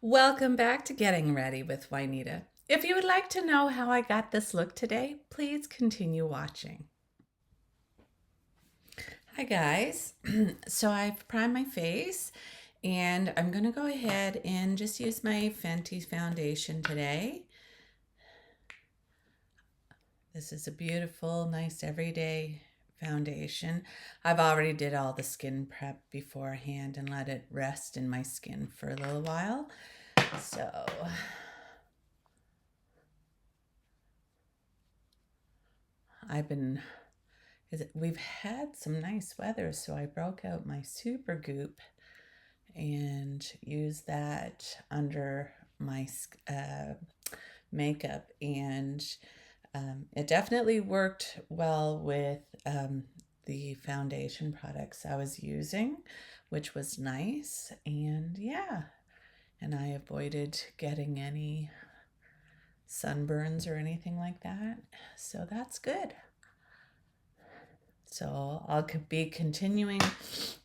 Welcome back to Getting Ready with Juanita. If you would like to know how I got this look today, please continue watching. Hi guys. So I've primed my face and I'm going to go ahead and just use my Fenty foundation today. This is a beautiful, nice everyday foundation. I've already did all the skin prep beforehand and let it rest in my skin for a little while. So we've had some nice weather, so I broke out my Super Goop and used that under my makeup, and it definitely worked well with the foundation products I was using, which was nice. And yeah, and I avoided getting any sunburns or anything like that, so that's good. So I'll be continuing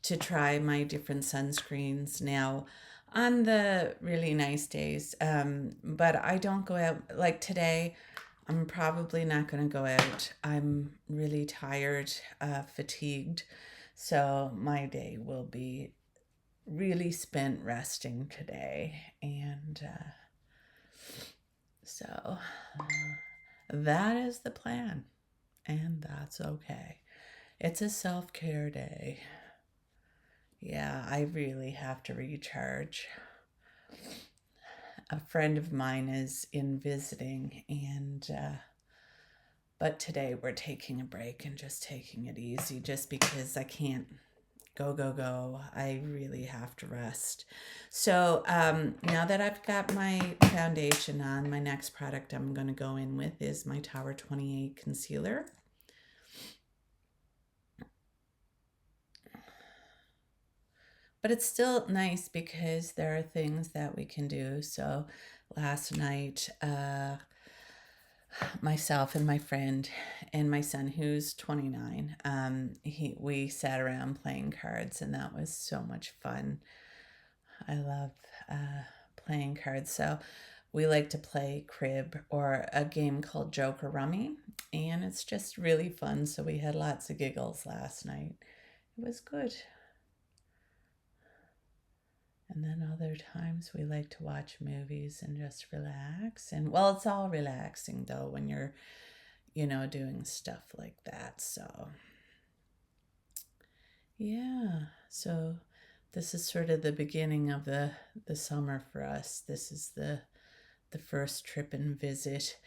to try my different sunscreens now on the really nice days, but I don't go out. Like today, I'm probably not going to go out. I'm really tired, fatigued, so my day will be really spent resting today. And so that is the plan, and that's okay. It's a self-care day. Yeah, I really have to recharge. A friend of mine is in visiting, and but today we're taking a break and just taking it easy, just because I can't go. I really have to rest. So now that I've got my foundation on, my next product I'm going to go in with is my Tower 28 concealer. But it's still nice because there are things that we can do. So last night, myself and my friend and my son, who's 29, we sat around playing cards, and that was so much fun. I love playing cards. So we like to play crib or a game called Joker Rummy, and it's just really fun. So we had lots of giggles last night. It was good. And then other times we like to watch movies and just relax. And well, it's all relaxing though when you're, doing stuff like that. So yeah, so this is sort of the beginning of the summer for us. This is the first trip and visit.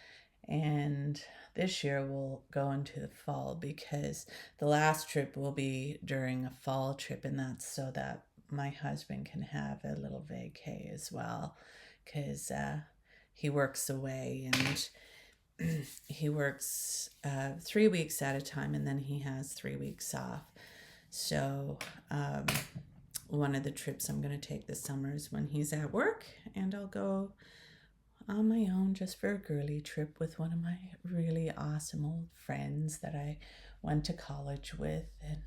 And this year we'll go into the fall, because the last trip will be during a fall trip, and that's so that my husband can have a little vacay as well, because he works away, and he works 3 weeks at a time, and then he has 3 weeks off. So one of the trips I'm going to take this summer is when he's at work, and I'll go on my own just for a girly trip with one of my really awesome old friends that I went to college with, and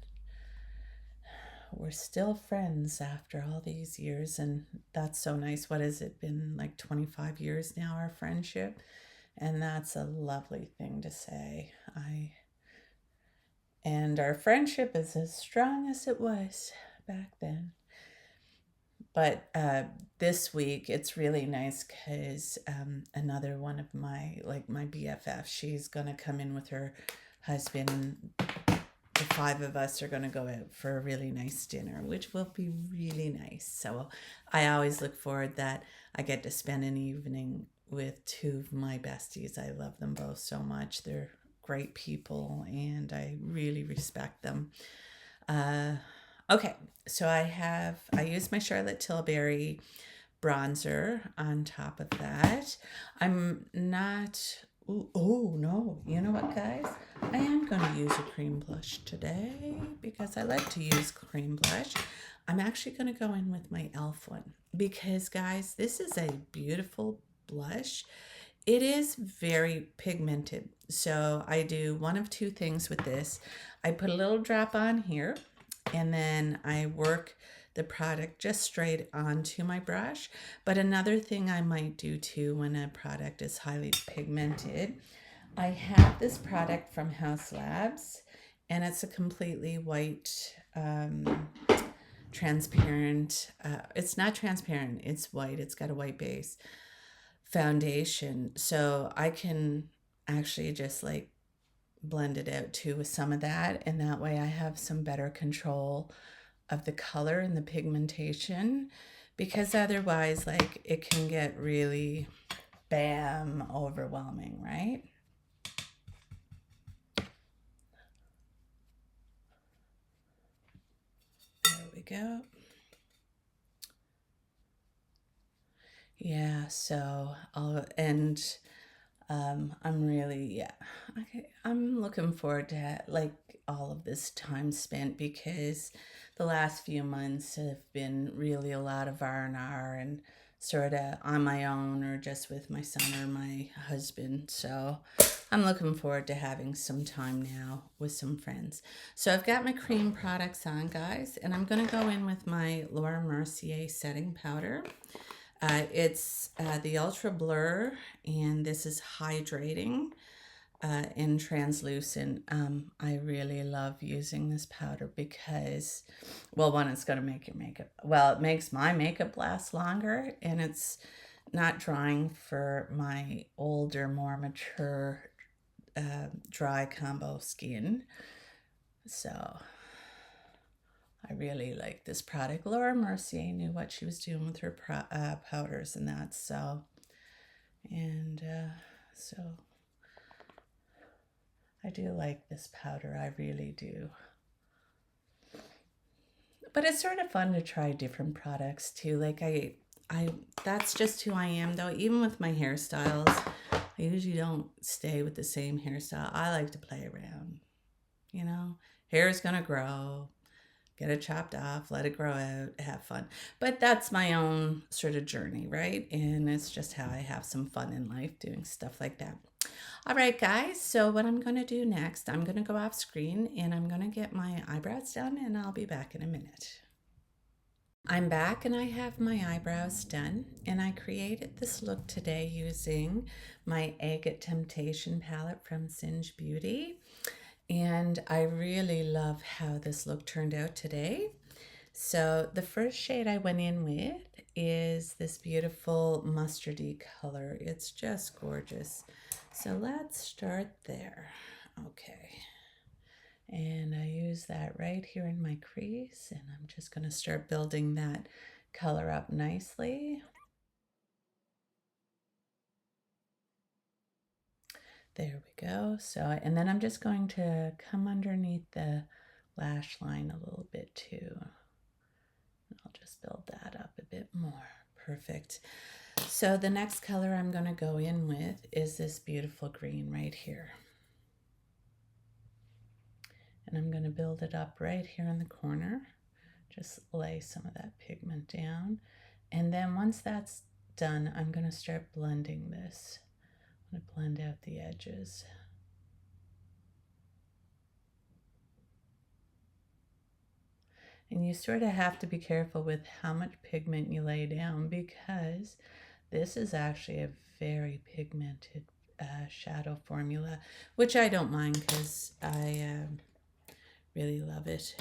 we're still friends after all these years, and that's so nice. What has it been, like 25 years now, our friendship? And that's a lovely thing to say. And our friendship is as strong as it was back then. But this week it's really nice because another one of my BFF, she's gonna come in with her husband, and the 5 of us are going to go out for a really nice dinner, which will be really nice. So I always look forward that I get to spend an evening with 2 of my besties. I love them both so much. They're great people, and I really respect them. Okay, so I use my Charlotte Tilbury bronzer on top of that. I'm not... Ooh, oh no, you know what, guys? I am going to use a cream blush today because I like to use cream blush. I'm actually going to go in with my e.l.f. one because, guys, this is a beautiful blush. It is very pigmented. So I do one of 2 things with this. I put a little drop on here, and then I work the product just straight onto my brush. But another thing I might do too when a product is highly pigmented, I have this product from House Labs, and it's a completely white, transparent, it's not transparent, it's white, it's got a white base foundation. So I can actually just like blend it out too with some of that, and that way I have some better control of the color and the pigmentation, because otherwise like it can get really bam overwhelming, right? There we go. Yeah, so I'm really, yeah, okay, I'm looking forward to like all of this time spent, because the last few months have been really a lot of R&R and sort of on my own or just with my son or my husband. So I'm looking forward to having some time now with some friends. So I've got my cream products on, guys, and I'm going to go in with my Laura Mercier setting powder. It's the Ultra Blur, and this is hydrating and translucent. I really love using this powder because, well, one, it's going to make your makeup, well, it makes my makeup last longer, and it's not drying for my older, more mature, dry combo skin. So I really like this product. Laura Mercier knew what she was doing with her powders and that. So I do like this powder. I really do. But it's sort of fun to try different products too. Like that's just who I am though. Even with my hairstyles, I usually don't stay with the same hairstyle. I like to play around. You know, hair is gonna grow. Get it chopped off, let it grow out, have fun. But that's my own sort of journey, right? And it's just how I have some fun in life doing stuff like that. All right, guys. So what I'm going to do next, I'm going to go off screen and I'm going to get my eyebrows done, and I'll be back in a minute. I'm back and I have my eyebrows done, and I created this look today using my Agate Temptation palette from Singe Beauty. And I really love how this look turned out today. So the first shade I went in with is this beautiful mustardy color. It's just gorgeous. So let's start there. Okay. And I use that right here in my crease, and I'm just going to start building that color up nicely. There we go. So, and then I'm just going to come underneath the lash line a little bit too. I'll just build that up a bit more. Perfect. So the next color I'm going to go in with is this beautiful green right here. And I'm going to build it up right here in the corner. Just lay some of that pigment down. And then once that's done, I'm going to start blending this. I'm going to blend out the edges. And you sort of have to be careful with how much pigment you lay down, because this is actually a very pigmented shadow formula, which I don't mind because I really love it.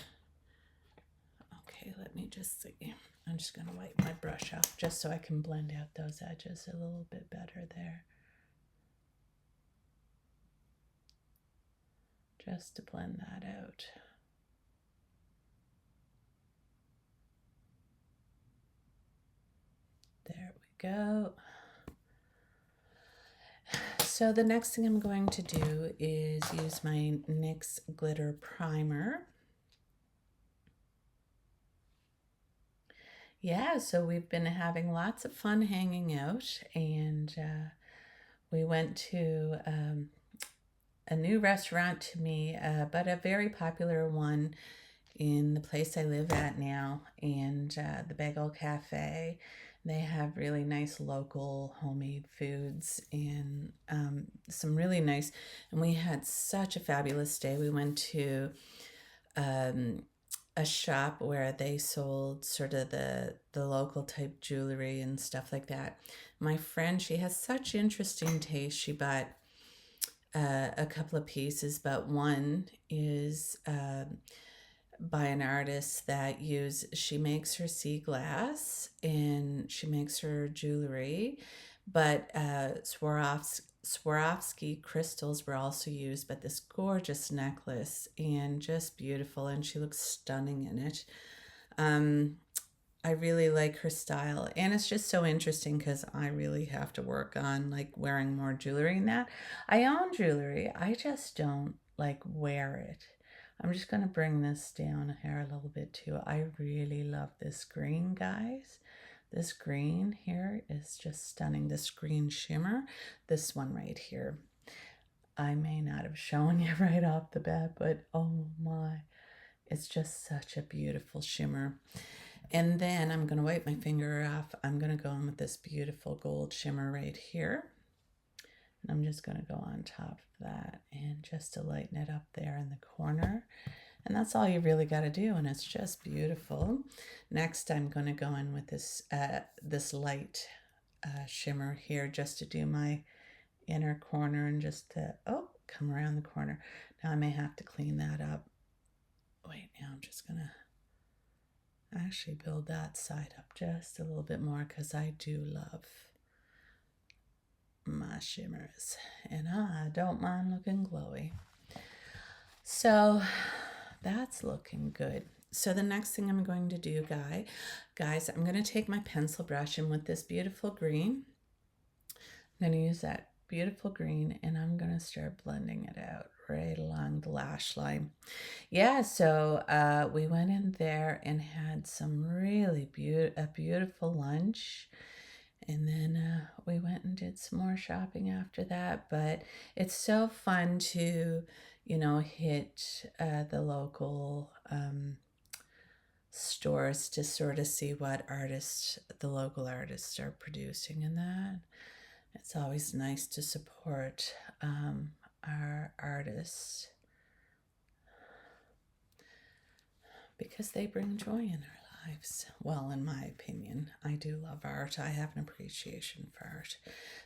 Okay, let me just see. I'm just going to wipe my brush off just so I can blend out those edges a little bit better there. Just to blend that out. There we go. So the next thing I'm going to do is use my NYX Glitter Primer. Yeah, so we've been having lots of fun hanging out, and we went to a new restaurant to me, but a very popular one in the place I live at now, and the Bagel Cafe. They have really nice local homemade foods and some really nice, and we had such a fabulous day. We went to a shop where they sold sort of the local type jewelry and stuff like that. My friend, she has such interesting taste. She bought a couple of pieces, but one is by an artist that she makes her sea glass and she makes her jewelry, but Swarovski crystals were also used, but this gorgeous necklace and just beautiful, and she looks stunning in it. Um, I really like her style, and it's just so interesting because I really have to work on like wearing more jewelry and that. I own jewelry, I just don't like wear it. I'm just going to bring this down here a little bit too. I really love this green, guys. This green here is just stunning. This green shimmer, this one right here. I may not have shown you right off the bat, but oh my, it's just such a beautiful shimmer. And then I'm going to wipe my finger off. I'm going to go in with this beautiful gold shimmer right here. And I'm just going to go on top of that and just to lighten it up there in the corner. And that's all you really got to do, and it's just beautiful. Next, I'm going to go in with this this light shimmer here just to do my inner corner and just to, come around the corner. Now I may have to clean that up. Wait, now I'm just going to actually build that side up just a little bit more because I do love my shimmers and I don't mind looking glowy. So that's looking good. So the next thing I'm going to do, guys, I'm going to take my pencil brush, and with this beautiful green, I'm going to use that beautiful green and I'm going to start blending it out right along the lash line. Yeah, so we went in there and had some really beautiful lunch. And then we went and did some more shopping after that. But it's so fun to, hit the local stores to sort of see what the local artists are producing in that. It's always nice to support our artists because they bring joy in our lives. Well, in my opinion, I do love art. I have an appreciation for art.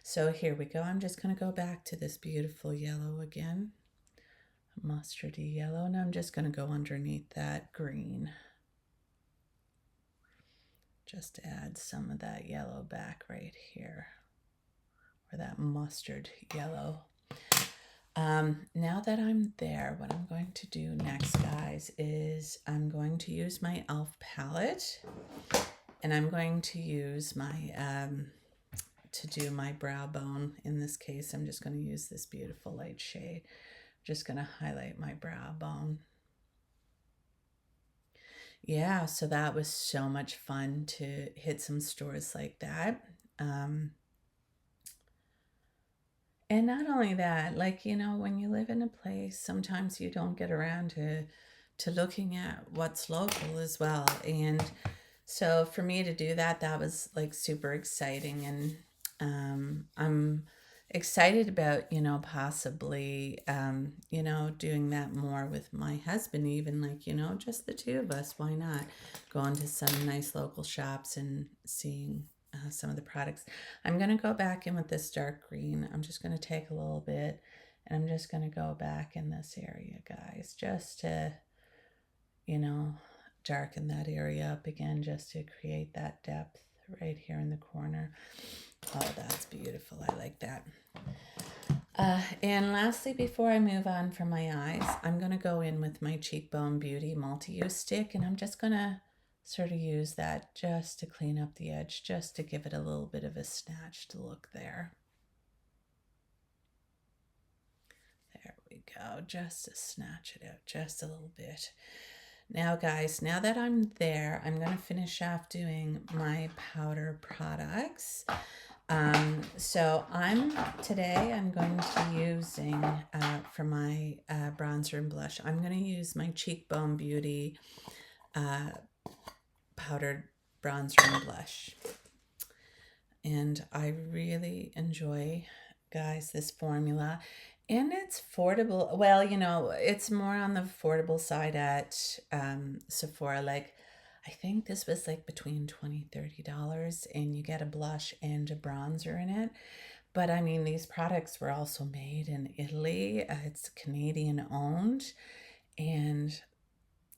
So here we go. I'm just going to go back to this beautiful yellow again, mustardy yellow, and I'm just going to go underneath that green just to add some of that yellow back right here, or that mustard yellow. Now that I'm there, what I'm going to do next, guys, is I'm going to use my e.l.f. palette, and I'm going to use my, to do my brow bone. In this case, I'm just going to use this beautiful light shade. I'm just going to highlight my brow bone. Yeah, so that was so much fun to hit some stores like that. And not only that, like, when you live in a place, sometimes you don't get around to looking at what's local as well. And so for me to do that, that was like super exciting. And I'm excited about, possibly, doing that more with my husband, even like, just the two of us. Why not going to some nice local shops and seeing some of the products. I'm going to go back in with this dark green. I'm just going to take a little bit and I'm just going to go back in this area, guys, just to, darken that area up again, just to create that depth right here in the corner. Oh, that's beautiful. I like that. And lastly, before I move on from my eyes, I'm going to go in with my Cheekbone Beauty multi-use stick, and I'm just going to sort of use that just to clean up the edge, just to give it a little bit of a snatched look there. There we go, just to snatch it out just a little bit. Now, guys, now that I'm there, I'm going to finish off doing my powder products. So today I'm going to be using, for my bronzer and blush, I'm going to use my Cheekbone Beauty powdered bronzer and blush. And I really enjoy, guys, this formula. And it's affordable. Well, you know, it's more on the affordable side at Sephora. Like, I think this was like between $20 and $30, and you get a blush and a bronzer in it. But I mean, these products were also made in Italy. It's Canadian owned, and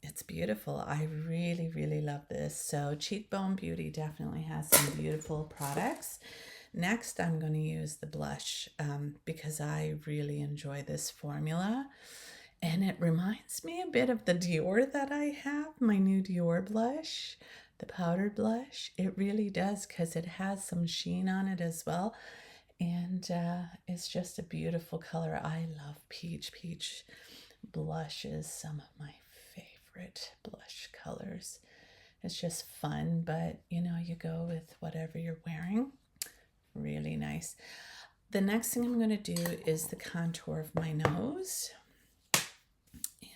it's beautiful. I really, really love this. So Cheekbone Beauty definitely has some beautiful products. Next, I'm going to use the blush because I really enjoy this formula. And it reminds me a bit of the Dior that I have, my new Dior blush, the powdered blush. It really does because it has some sheen on it as well. And it's just a beautiful color. I love peach. Peach blush is some of my favorite blush colors. It's just fun, but you know, you go with whatever you're wearing. Really nice. The next thing I'm going to do is the contour of my nose.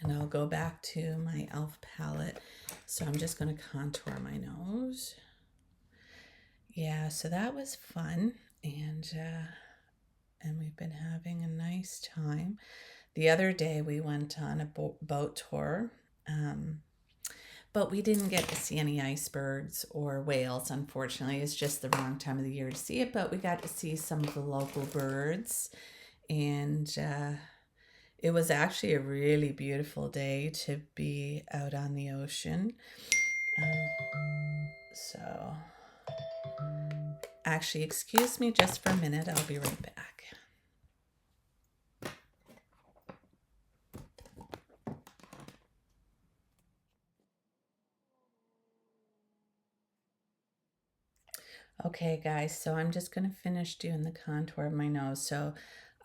And I'll go back to my e.l.f. palette. So I'm just going to contour my nose. Yeah, so that was fun. And we've been having a nice time. The other day we went on a boat tour. But we didn't get to see any icebergs or whales, unfortunately. It's just the wrong time of the year to see it, but we got to see some of the local birds. And it was actually a really beautiful day to be out on the ocean. So, actually, excuse me just for a minute. I'll be right back. Okay, guys, so I'm just going to finish doing the contour of my nose. So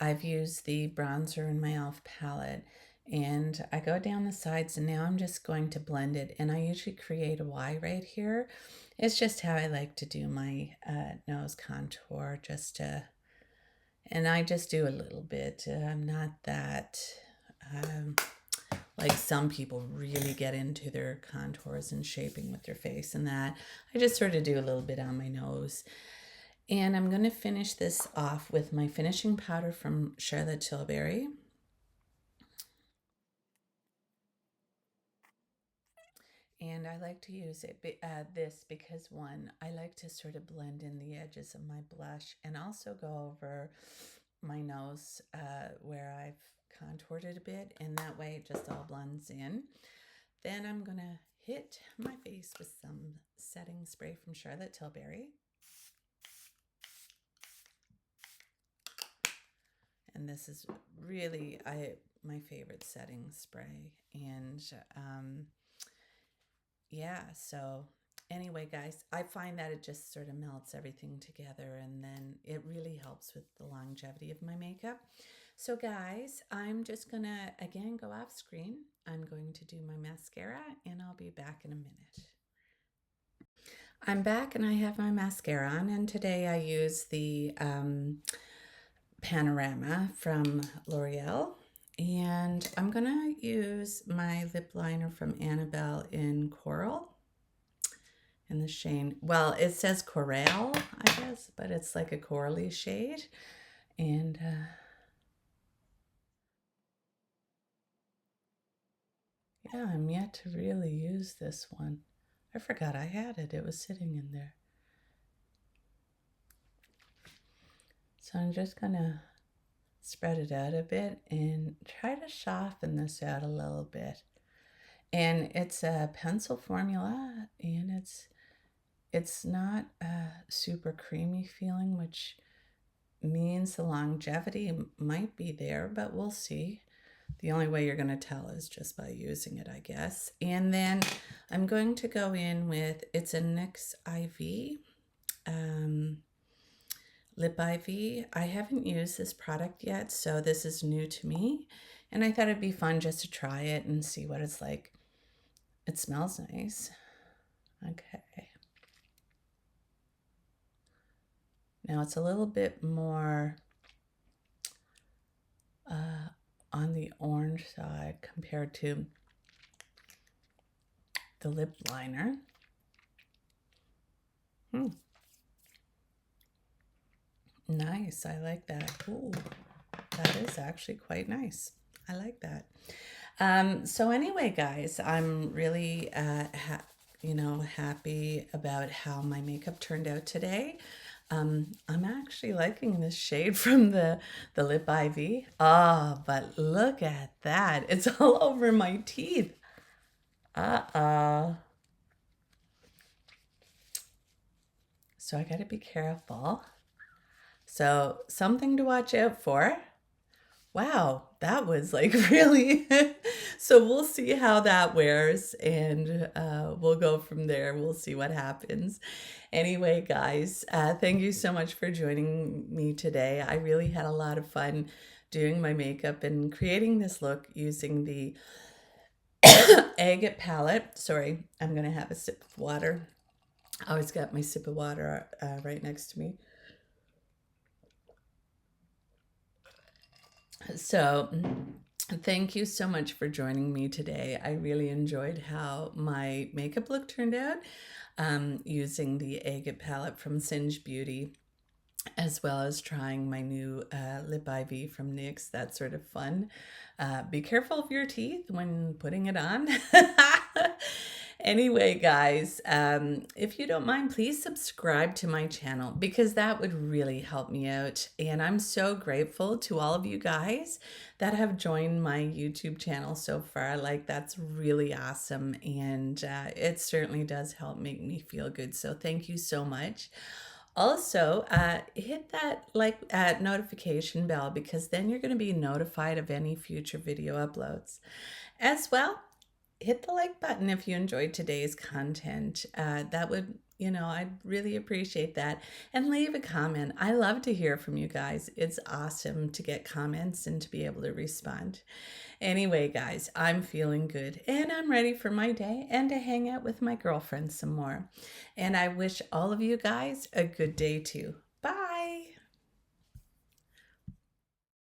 I've used the bronzer in my e.l.f. palette, and I go down the sides, and now I'm just going to blend it. And I usually create a Y right here. It's just how I like to do my nose contour, and I just do a little bit. I'm not that... like some people really get into their contours and shaping with their face and that. I just sort of do a little bit on my nose. And I'm going to finish this off with my finishing powder from Charlotte Tilbury. And I like to use this because, one, I like to sort of blend in the edges of my blush and also go over my nose where I've contoured it a bit, and that way it just all blends in. Then I'm going to hit my face with some setting spray from Charlotte Tilbury. And this is really my favorite setting spray. And yeah, so anyway, guys, I find that it just sort of melts everything together, and then it really helps with the longevity of my makeup. So guys, I'm just gonna again go off screen. I'm going to do my mascara, and I'll be back in a minute. I'm back and I have my mascara on, and today I use the Panorama from L'Oreal. And I'm gonna use my lip liner from Annabelle in Coral. And the shade, well, it says Coral, I guess, but it's like a corally shade. And yeah, I'm yet to really use this one. I forgot I had it. It was sitting in there. So I'm just gonna spread it out a bit and try to soften this out a little bit. And it's a pencil formula, and it's not a super creamy feeling, which means the longevity might be there, but we'll see. The only way you're going to tell is just by using it, I guess. And then I'm going to go in with, it's a NYX IV, Lip IV. I haven't used this product yet, so this is new to me. And I thought it'd be fun just to try it and see what it's like. It smells nice. Okay. Now it's a little bit more on the orange side compared to the lip liner. Nice, I like that. Ooh. that is actually quite nice. I like that. So anyway, guys, I'm really, happy about how my makeup turned out today. I'm actually liking this shade from the Lip IV. Ah, but look at that. It's all over my teeth. Uh-uh. So I gotta be careful. So something to watch out for. Wow, that was like really. So we'll see how that wears and we'll go from there. We'll see what happens. Anyway, guys, thank you so much for joining me today. I really had a lot of fun doing my makeup and creating this look using the Agate palette. Sorry, I'm going to have a sip of water. I always got my sip of water right next to me. So thank you so much for joining me today. I really enjoyed how my makeup look turned out using the Agate palette from Singe Beauty, as well as trying my new Lip IV from NYX. That's sort of fun. Be careful of your teeth when putting it on. Anyway, guys, if you don't mind, please subscribe to my channel because that would really help me out. And I'm so grateful to all of you guys that have joined my YouTube channel so far. Like, that's really awesome. And it certainly does help make me feel good. So thank you so much. Also, hit that notification bell because then you're going to be notified of any future video uploads. As well, hit the like button if you enjoyed today's content. That would, I'd really appreciate that. And leave a comment. I love to hear from you guys. It's awesome to get comments and to be able to respond. Anyway, guys, I'm feeling good and I'm ready for my day and to hang out with my girlfriends some more. And I wish all of you guys a good day too.